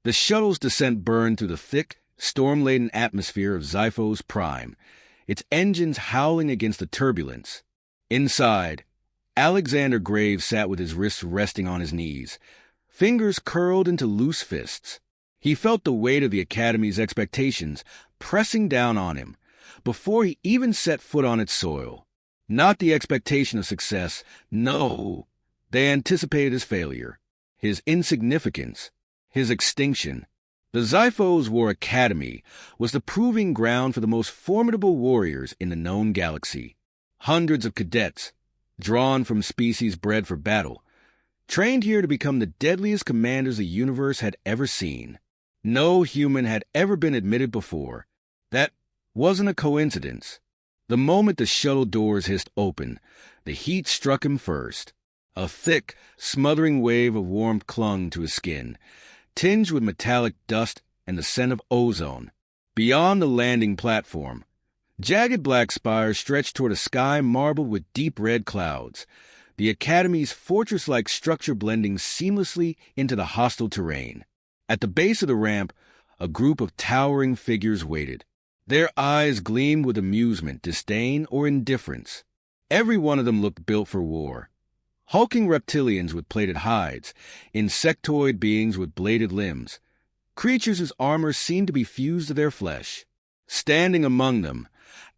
The shuttle's descent burned through the thick, storm-laden atmosphere of Xiphos Prime, its engines howling against the turbulence. Inside, Alexander Graves sat with his wrists resting on his knees, fingers curled into loose fists. He felt the weight of the Academy's expectations pressing down on him before he even set foot on its soil. Not the expectation of success, no. They anticipated his failure, his insignificance, his extinction. The Xiphos War Academy was the proving ground for the most formidable warriors in the known galaxy. Hundreds of cadets, drawn from species bred for battle, trained here to become the deadliest commanders the universe had ever seen. No human had ever been admitted before. That wasn't a coincidence. The moment the shuttle doors hissed open, the heat struck him first. A thick, smothering wave of warmth clung to his skin, tinged with metallic dust and the scent of ozone. Beyond the landing platform, jagged black spires stretched toward a sky marbled with deep red clouds, the Academy's fortress-like structure blending seamlessly into the hostile terrain. At the base of the ramp, a group of towering figures waited. Their eyes gleamed with amusement, disdain, or indifference. Every one of them looked built for war. Hulking reptilians with plated hides, insectoid beings with bladed limbs, creatures whose armor seemed to be fused to their flesh. Standing among them,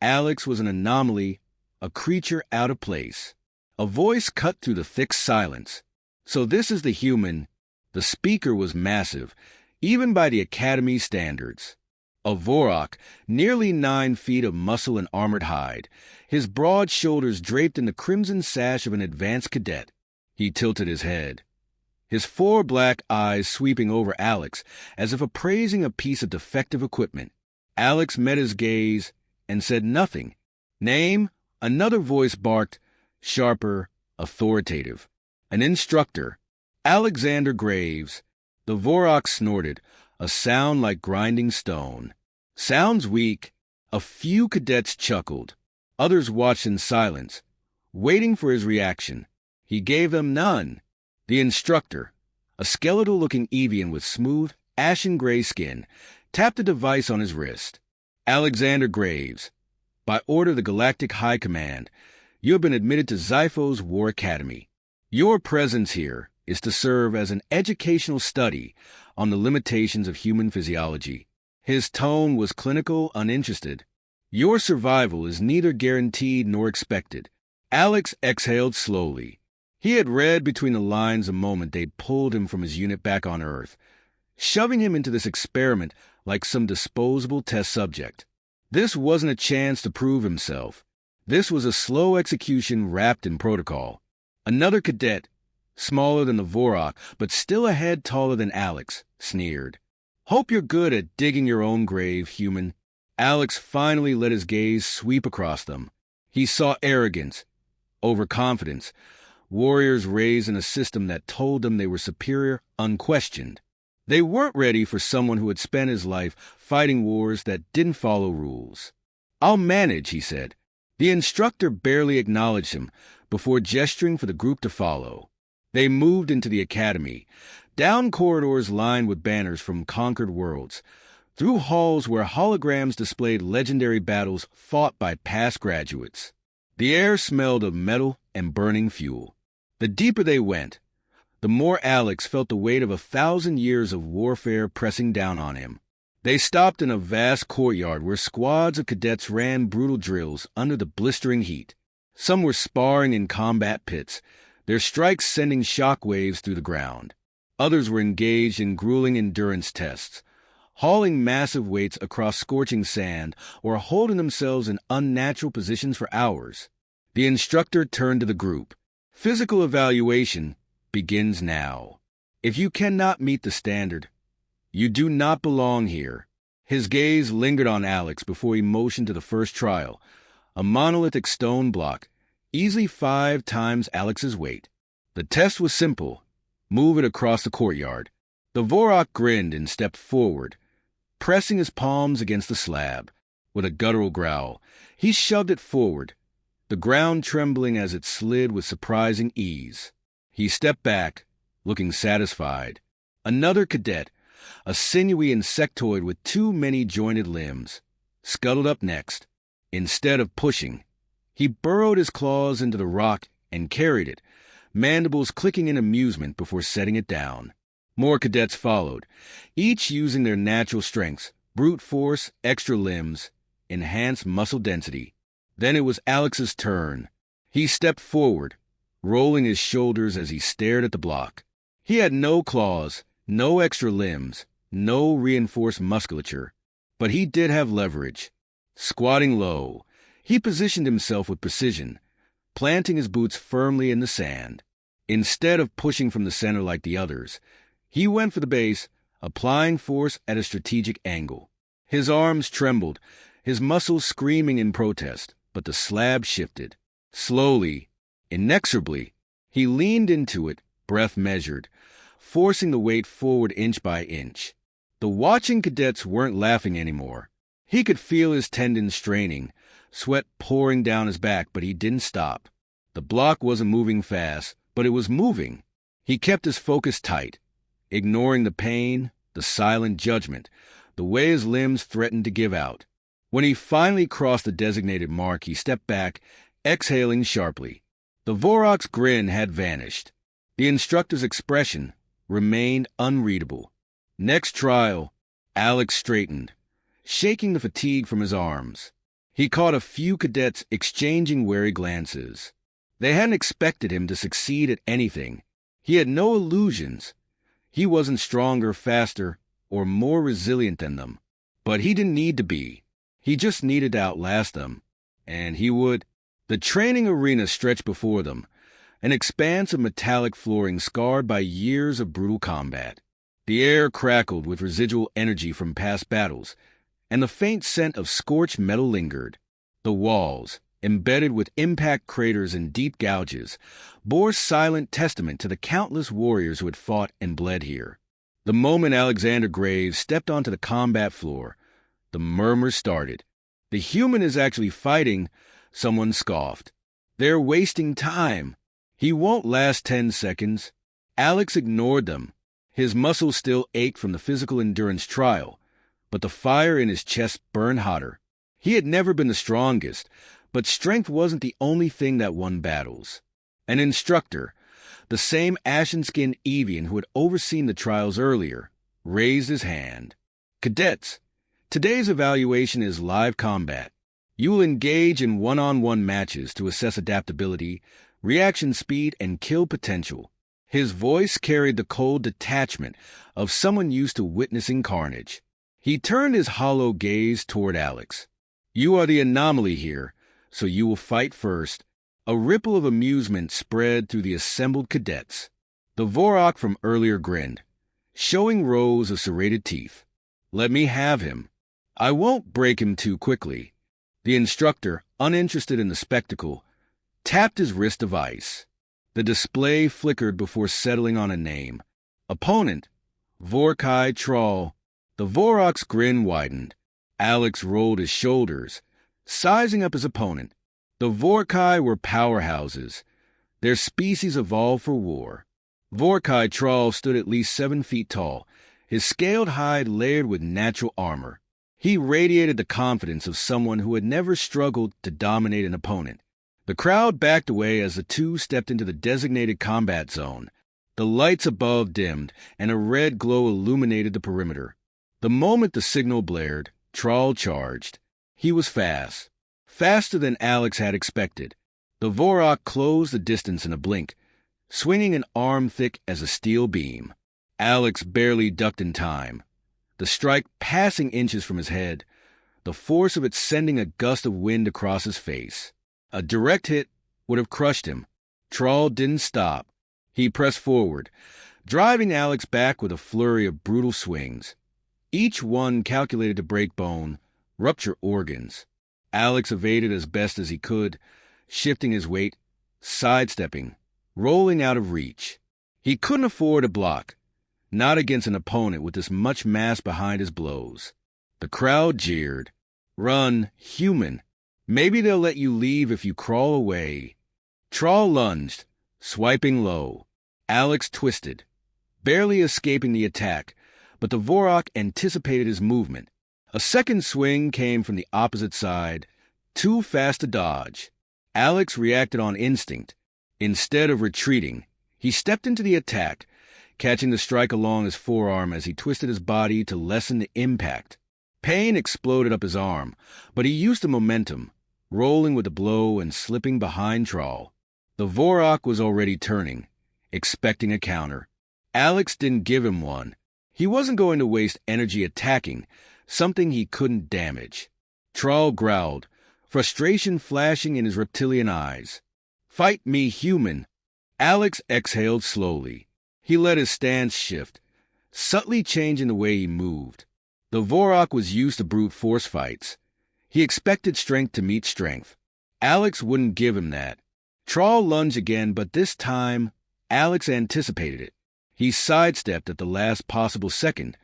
Alex was an anomaly, a creature out of place. A voice cut through the thick silence. So this is the human. The speaker was massive, even by the Academy standards. A Vorok, nearly 9 feet of muscle and armored hide, his broad shoulders draped in the crimson sash of an advanced cadet. He tilted his head, his 4 black eyes sweeping over Alex as if appraising a piece of defective equipment. Alex met his gaze and said nothing. Name? Another voice barked, sharper, authoritative. An instructor. Alexander Graves. The Vorok snorted, a sound like grinding stone. Sounds weak. A few cadets chuckled. Others watched in silence, waiting for his reaction. He gave them none. The instructor, a skeletal-looking Evian with smooth, ashen-gray skin, tapped a device on his wrist. Alexander Graves, by order of the Galactic High Command, you have been admitted to Xiphos War Academy. Your presence here is to serve as an educational study on the limitations of human physiology. His tone was clinical, uninterested. Your survival is neither guaranteed nor expected. Alex exhaled slowly. He had read between the lines the moment they'd pulled him from his unit back on Earth, shoving him into this experiment like some disposable test subject. This wasn't a chance to prove himself. This was a slow execution wrapped in protocol. Another cadet, smaller than the Vorok, but still a head taller than Alex, sneered. Hope you're good at digging your own grave, human. Alex finally let his gaze sweep across them. He saw arrogance, overconfidence, warriors raised in a system that told them they were superior, unquestioned. They weren't ready for someone who had spent his life fighting wars that didn't follow rules. I'll manage, he said. The instructor barely acknowledged him before gesturing for the group to follow. They moved into the academy, down corridors lined with banners from conquered worlds, through halls where holograms displayed legendary battles fought by past graduates. The air smelled of metal and burning fuel. The deeper they went, the more Alex felt the weight of 1,000 years of warfare pressing down on him. They stopped in a vast courtyard where squads of cadets ran brutal drills under the blistering heat. Some were sparring in combat pits, their strikes sending shock waves through the ground. Others were engaged in grueling endurance tests, hauling massive weights across scorching sand or holding themselves in unnatural positions for hours. The instructor turned to the group. Physical evaluation begins now. If you cannot meet the standard, you do not belong here. His gaze lingered on Alex before he motioned to the first trial, a monolithic stone block, easily 5 times Alex's weight. The test was simple. Move it across the courtyard. The Vorok grinned and stepped forward, pressing his palms against the slab. With a guttural growl, he shoved it forward, the ground trembling as it slid with surprising ease. He stepped back, looking satisfied. Another cadet, a sinewy insectoid with too many jointed limbs, scuttled up next. Instead of pushing, he burrowed his claws into the rock and carried it, mandibles clicking in amusement before setting it down. More cadets followed, each using their natural strengths, brute force, extra limbs, enhanced muscle density. Then it was Alex's turn. He stepped forward, rolling his shoulders as he stared at the block. He had no claws, no extra limbs, no reinforced musculature, but he did have leverage. Squatting low, he positioned himself with precision, planting his boots firmly in the sand. Instead of pushing from the center like the others, he went for the base, applying force at a strategic angle. His arms trembled, his muscles screaming in protest, but the slab shifted. Slowly, inexorably, he leaned into it, breath measured, forcing the weight forward inch by inch. The watching cadets weren't laughing anymore. He could feel his tendons straining, sweat pouring down his back, but he didn't stop. The block wasn't moving fast, but it was moving. He kept his focus tight, ignoring the pain, the silent judgment, the way his limbs threatened to give out. When he finally crossed the designated mark, he stepped back, exhaling sharply. The Vorok's grin had vanished. The instructor's expression remained unreadable. Next trial, Alex straightened, shaking the fatigue from his arms. He caught a few cadets exchanging wary glances. They hadn't expected him to succeed at anything. He had no illusions. He wasn't stronger, faster, or more resilient than them. But he didn't need to be. He just needed to outlast them. And he would. The training arena stretched before them, an expanse of metallic flooring scarred by years of brutal combat. The air crackled with residual energy from past battles, and the faint scent of scorched metal lingered. The walls, embedded with impact craters and deep gouges, bore silent testament to the countless warriors who had fought and bled here. The moment Alexander Graves stepped onto the combat floor, the murmurs started. "The human is actually fighting," someone scoffed. "They're wasting time. He won't last 10 seconds. Alex ignored them. His muscles still ached from the physical endurance trial, but the fire in his chest burned hotter. He had never been the strongest, but strength wasn't the only thing that won battles. An instructor, the same ashen-skinned Evian who had overseen the trials earlier, raised his hand. "Cadets, today's evaluation is live combat. You will engage in one-on-one matches to assess adaptability, reaction speed, and kill potential." His voice carried the cold detachment of someone used to witnessing carnage. He turned his hollow gaze toward Alex. "You are the anomaly here, so you will fight first." A ripple of amusement spread through the assembled cadets. The Vorok from earlier grinned, showing rows of serrated teeth. "Let me have him. I won't break him too quickly." The instructor, uninterested in the spectacle, tapped his wrist of ice. The display flickered before settling on a name. Opponent, Vorkai Troll. The Vorok's grin widened. Alex rolled his shoulders, sizing up his opponent. The Vorkai were powerhouses. Their species evolved for war. Vorkai Troll stood at least 7 feet tall, his scaled hide layered with natural armor. He radiated the confidence of someone who had never struggled to dominate an opponent. The crowd backed away as the two stepped into the designated combat zone. The lights above dimmed, and a red glow illuminated the perimeter. The moment the signal blared, Troll charged. He was fast, faster than Alex had expected. The Vorok closed the distance in a blink, swinging an arm thick as a steel beam. Alex barely ducked in time, the strike passing inches from his head, the force of it sending a gust of wind across his face. A direct hit would have crushed him. Troll didn't stop. He pressed forward, driving Alex back with a flurry of brutal swings, each one calculated to break bone, rupture organs. Alex evaded as best as he could, shifting his weight, sidestepping, rolling out of reach. He couldn't afford a block, not against an opponent with this much mass behind his blows. The crowd jeered. "Run, human. Maybe they'll let you leave if you crawl away." Troll lunged, swiping low. Alex twisted, barely escaping the attack, but the Vorak anticipated his movement. A second swing came from the opposite side, too fast to dodge. Alex reacted on instinct. Instead of retreating, he stepped into the attack, catching the strike along his forearm as he twisted his body to lessen the impact. Pain exploded up his arm, but he used the momentum, rolling with the blow and slipping behind Trawl. The Vorak was already turning, expecting a counter. Alex didn't give him one. He wasn't going to waste energy attacking something he couldn't damage. Trawl growled, frustration flashing in his reptilian eyes. "Fight me, human." Alex exhaled slowly. He let his stance shift, subtly changing the way he moved. The Vorak was used to brute force fights. He expected strength to meet strength. Alex wouldn't give him that. Trawl lunged again, but this time, Alex anticipated it. He sidestepped at the last possible second,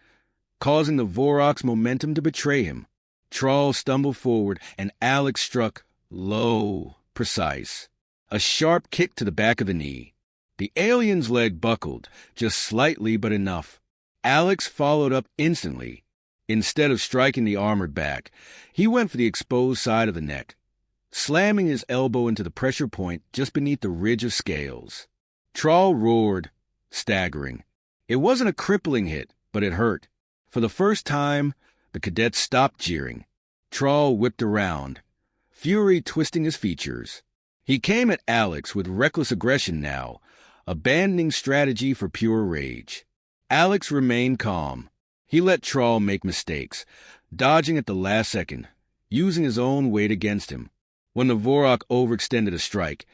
causing the Vorak's momentum to betray him. Trawl stumbled forward, and Alex struck low, precise. A sharp kick to the back of the knee. The alien's leg buckled, just slightly but enough. Alex followed up instantly. Instead of striking the armored back, he went for the exposed side of the neck, slamming his elbow into the pressure point just beneath the ridge of scales. Trawl roared, staggering. It wasn't a crippling hit, but it hurt. For the first time, the cadet stopped jeering. Trawl whipped around, fury twisting his features. He came at Alex with reckless aggression now, abandoning strategy for pure rage. Alex remained calm. He let Trawl make mistakes, dodging at the last second, using his own weight against him. When the Vorak overextended a strike,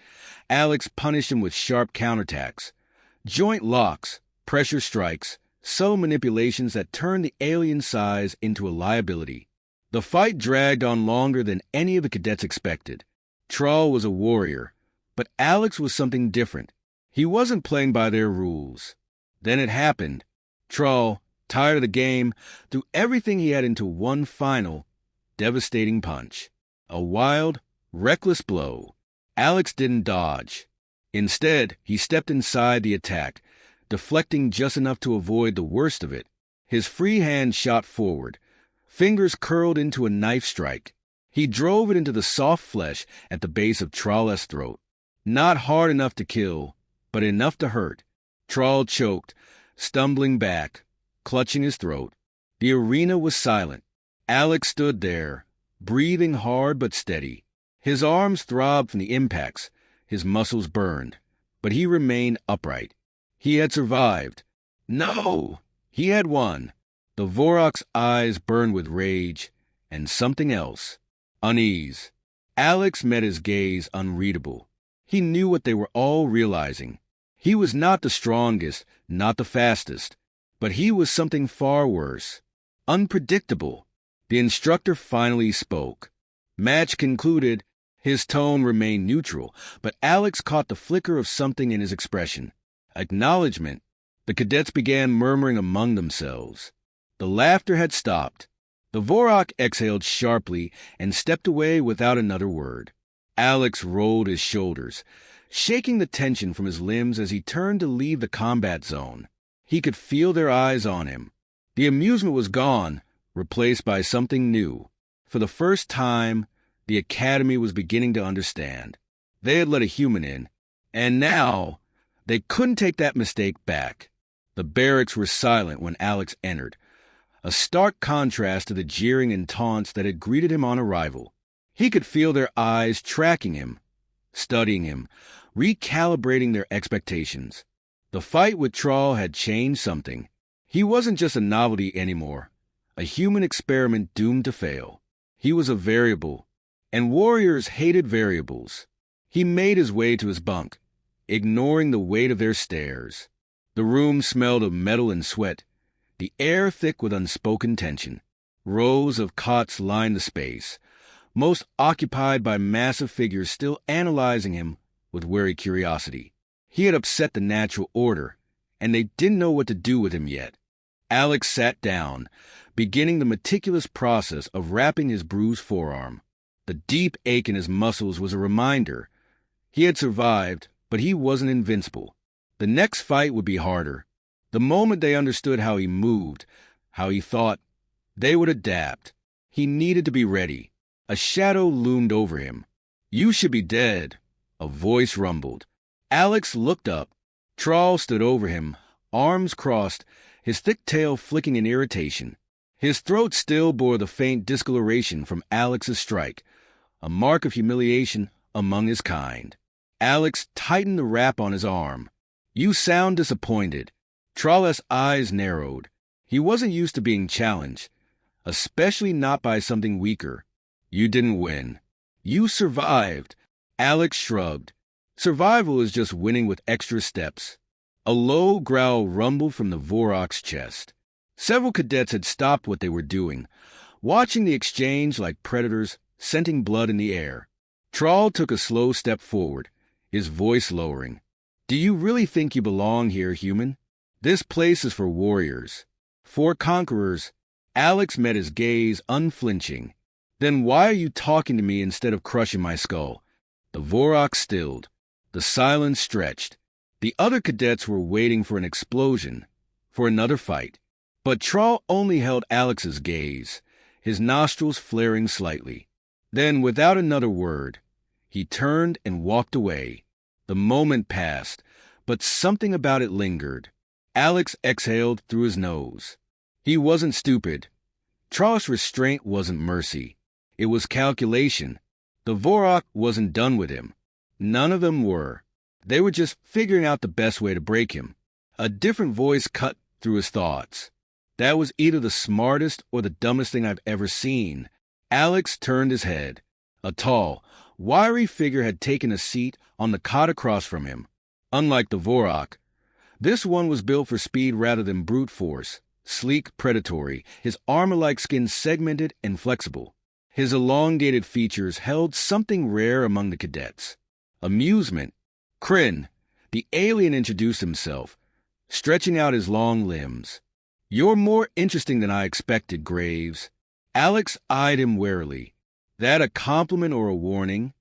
Alex punished him with sharp counterattacks, joint locks, pressure strikes, subtle manipulations that turned the alien size into a liability. The fight dragged on longer than any of the cadets expected. Trawl was a warrior, but Alex was something different. He wasn't playing by their rules. Then it happened. Trawl, tired of the game, threw everything he had into one final, devastating punch. A wild, reckless blow. Alex didn't dodge. Instead, he stepped inside the attack, deflecting just enough to avoid the worst of it. His free hand shot forward, fingers curled into a knife strike. He drove it into the soft flesh at the base of Trawl's throat. Not hard enough to kill, but enough to hurt. Trawl choked, stumbling back, clutching his throat. The arena was silent. Alex stood there, breathing hard but steady. His arms throbbed from the impacts, his muscles burned, but he remained upright. He had survived. No! He had won. The Vorak's eyes burned with rage, and something else. Unease. Alex met his gaze unreadable. He knew what they were all realizing. He was not the strongest, not the fastest, but he was something far worse. Unpredictable. The instructor finally spoke. Match concluded. His tone remained neutral, but Alex caught the flicker of something in his expression. Acknowledgement. The cadets began murmuring among themselves. The laughter had stopped. The Vorak exhaled sharply and stepped away without another word. Alex rolled his shoulders, shaking the tension from his limbs as he turned to leave the combat zone. He could feel their eyes on him. The amusement was gone, replaced by something new. For the first time, the Academy was beginning to understand. They had let a human in, and now they couldn't take that mistake back. The barracks were silent when Alex entered, a stark contrast to the jeering and taunts that had greeted him on arrival. He could feel their eyes tracking him, studying him, recalibrating their expectations. The fight with Trawl had changed something. He wasn't just a novelty anymore, a human experiment doomed to fail. He was a variable, and warriors hated variables. He made his way to his bunk, ignoring the weight of their stares. The room smelled of metal and sweat, the air thick with unspoken tension. Rows of cots lined the space, most occupied by massive figures still analyzing him with wary curiosity. He had upset the natural order, and they didn't know what to do with him yet. Alex sat down, beginning the meticulous process of wrapping his bruised forearm. The deep ache in his muscles was a reminder. He had survived, but he wasn't invincible. The next fight would be harder. The moment they understood how he moved, how he thought they would adapt. He needed to be ready. A shadow loomed over him. "You should be dead," a voice rumbled. Alex looked up. Trawl stood over him, arms crossed, his thick tail flicking in irritation. His throat still bore the faint discoloration from Alex's strike, a mark of humiliation among his kind. Alex tightened the wrap on his arm. "You sound disappointed." Trawl's eyes narrowed. He wasn't used to being challenged, especially not by something weaker. "You didn't win. You survived." Alex shrugged. "Survival is just winning with extra steps." A low growl rumbled from the Vorok's chest. Several cadets had stopped what they were doing, watching the exchange like predators, scenting blood in the air. Trawl took a slow step forward, his voice lowering. "Do you really think you belong here, human? This place is for warriors, for conquerors." Alex met his gaze, unflinching. "Then why are you talking to me instead of crushing my skull?" The Vorok stilled. The silence stretched. The other cadets were waiting for an explosion, for another fight. But Trawl only held Alex's gaze, his nostrils flaring slightly. Then, without another word, he turned and walked away. The moment passed, but something about it lingered. Alex exhaled through his nose. He wasn't stupid. Trawl's restraint wasn't mercy. It was calculation. The Vorok wasn't done with him. None of them were. They were just figuring out the best way to break him. A different voice cut through his thoughts. "That was either the smartest or the dumbest thing I've ever seen." Alex turned his head. A tall, wiry figure had taken a seat on the cot across from him. Unlike the Vorok, this one was built for speed rather than brute force. Sleek, predatory, his armor-like skin segmented and flexible. His elongated features held something rare among the cadets. Amusement. Kryn, the alien, introduced himself, stretching out his long limbs. "You're more interesting than I expected, Graves." Alex eyed him warily. That a compliment or a warning?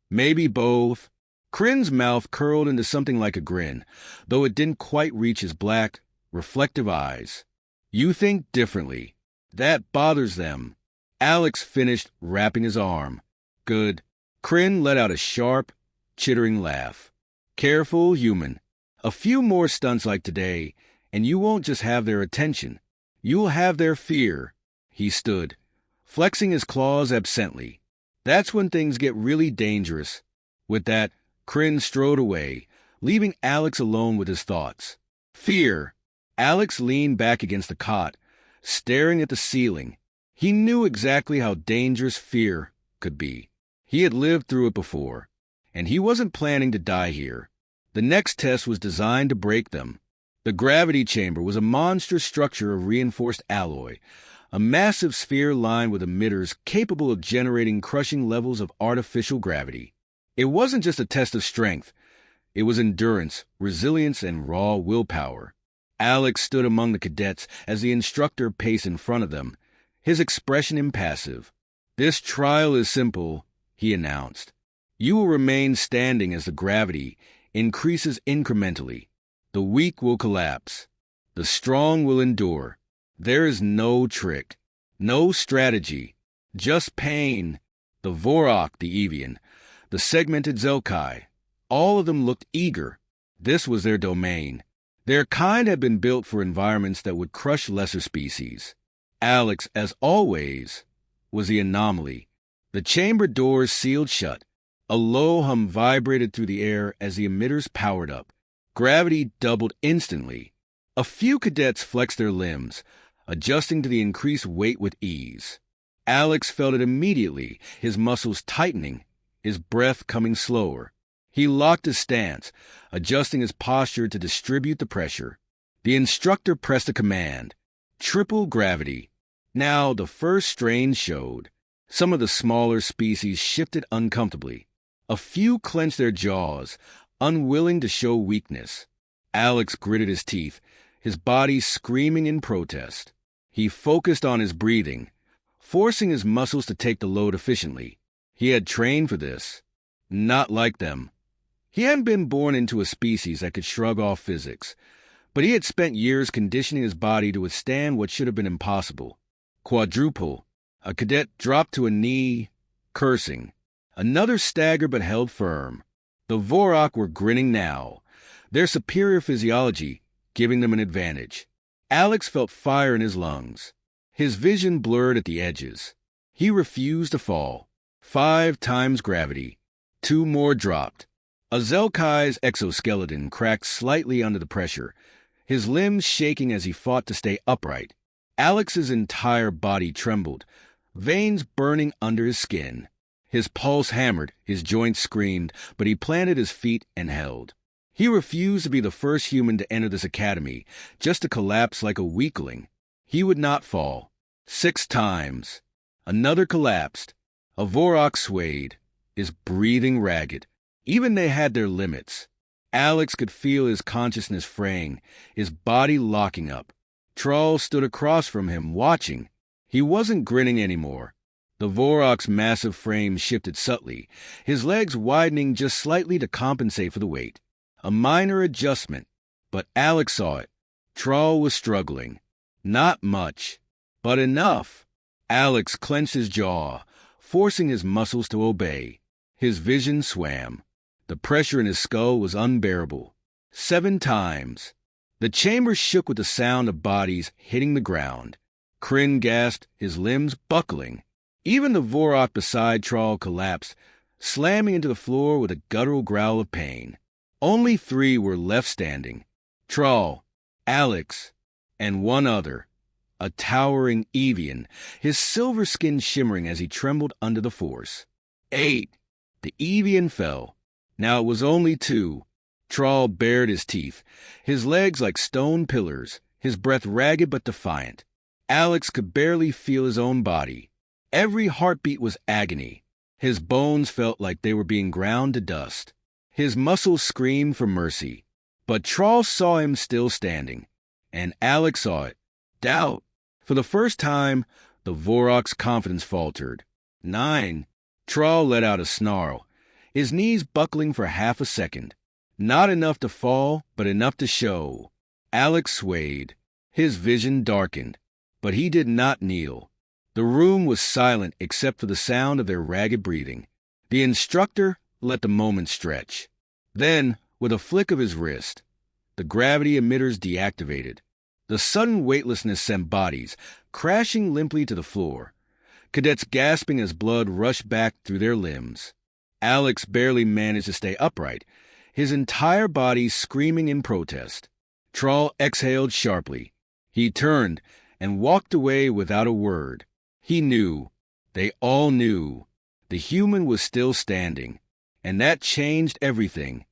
Maybe both. Kryn's mouth curled into something like a grin, though it didn't quite reach his black, reflective eyes. "You think differently. That bothers them." Alex finished wrapping his arm. "Good." Kryn let out a sharp, chittering laugh. "Careful, human. A few more stunts like today, and you won't just have their attention. You'll have their fear." He stood, flexing his claws absently. "That's when things get really dangerous." With that, Kryn strode away, leaving Alex alone with his thoughts. Fear. Alex leaned back against the cot, staring at the ceiling. He knew exactly how dangerous fear could be. He had lived through it before, and he wasn't planning to die here. The next test was designed to break them. The gravity chamber was a monstrous structure of reinforced alloy, a massive sphere lined with emitters capable of generating crushing levels of artificial gravity. It wasn't just a test of strength. It was endurance, resilience, and raw willpower. Alex stood among the cadets as the instructor paced in front of them, his expression impassive. "This trial is simple," he announced. "You will remain standing as the gravity increases incrementally. The weak will collapse. The strong will endure. There is no trick, no strategy, just pain." The Vorok, the Evian, the segmented Zelkai, all of them looked eager. This was their domain. Their kind had been built for environments that would crush lesser species. Alex, as always, was the anomaly. The chamber doors sealed shut. A low hum vibrated through the air as the emitters powered up. Gravity doubled instantly. A few cadets flexed their limbs, adjusting to the increased weight with ease. Alex felt it immediately, his muscles tightening, his breath coming slower. He locked his stance, adjusting his posture to distribute the pressure. The instructor pressed a command. Triple gravity. Now the first strain showed. Some of the smaller species shifted uncomfortably. A few clenched their jaws, unwilling to show weakness. Alex gritted his teeth, his body screaming in protest. He focused on his breathing, forcing his muscles to take the load efficiently. He had trained for this. Not like them. He hadn't been born into a species that could shrug off physics, But he had spent years conditioning his body to withstand what should have been impossible. Quadruple. A cadet dropped to a knee, cursing. Another staggered but held firm. The Vorok were grinning now, their superior physiology giving them an advantage. Alex felt fire in his lungs. His vision blurred at the edges. He refused to fall. 5 times gravity. 2 more dropped. A Zelkai's exoskeleton cracked slightly under the pressure, his limbs shaking as he fought to stay upright. Alex's entire body trembled, veins burning under his skin. His pulse hammered, his joints screamed, but he planted his feet and held. He refused to be the first human to enter this academy, just to collapse like a weakling. He would not fall. 6 times. Another collapsed. A Vorok swayed, his breathing ragged. Even they had their limits. Alex could feel his consciousness fraying, his body locking up. Thrall stood across from him, watching. He wasn't grinning anymore. The Vorok's massive frame shifted subtly, his legs widening just slightly to compensate for the weight. A minor adjustment, but Alex saw it. Thrall was struggling. Not much, but enough. Alex clenched his jaw, forcing his muscles to obey. His vision swam. The pressure in his skull was unbearable. 7 times. The chamber shook with the sound of bodies hitting the ground. Kryn gasped, his limbs buckling. Even the Vorok beside Thrall collapsed, slamming into the floor with a guttural growl of pain. Only 3 were left standing. Thrall, Alex, and one other. A towering Evian, his silver skin shimmering as he trembled under the force. 8. The Evian fell. Now it was only 2. Thrall bared his teeth, his legs like stone pillars, his breath ragged but defiant. Alex could barely feel his own body. Every heartbeat was agony. His bones felt like they were being ground to dust. His muscles screamed for mercy. But Thrall saw him still standing, and Alex saw it. Doubt. For the first time, the Vorok's confidence faltered. 9. Thrall let out a snarl, his knees buckling for half a second. Not enough to fall, but enough to show. Alex swayed. His vision darkened, but he did not kneel. The room was silent except for the sound of their ragged breathing. The instructor let the moment stretch. Then, with a flick of his wrist, the gravity emitters deactivated. The sudden weightlessness sent bodies crashing limply to the floor, cadets gasping as blood rushed back through their limbs. Alex barely managed to stay upright, his entire body screaming in protest. Thrall exhaled sharply. He turned and walked away without a word. He knew, they all knew, the human was still standing, and that changed everything.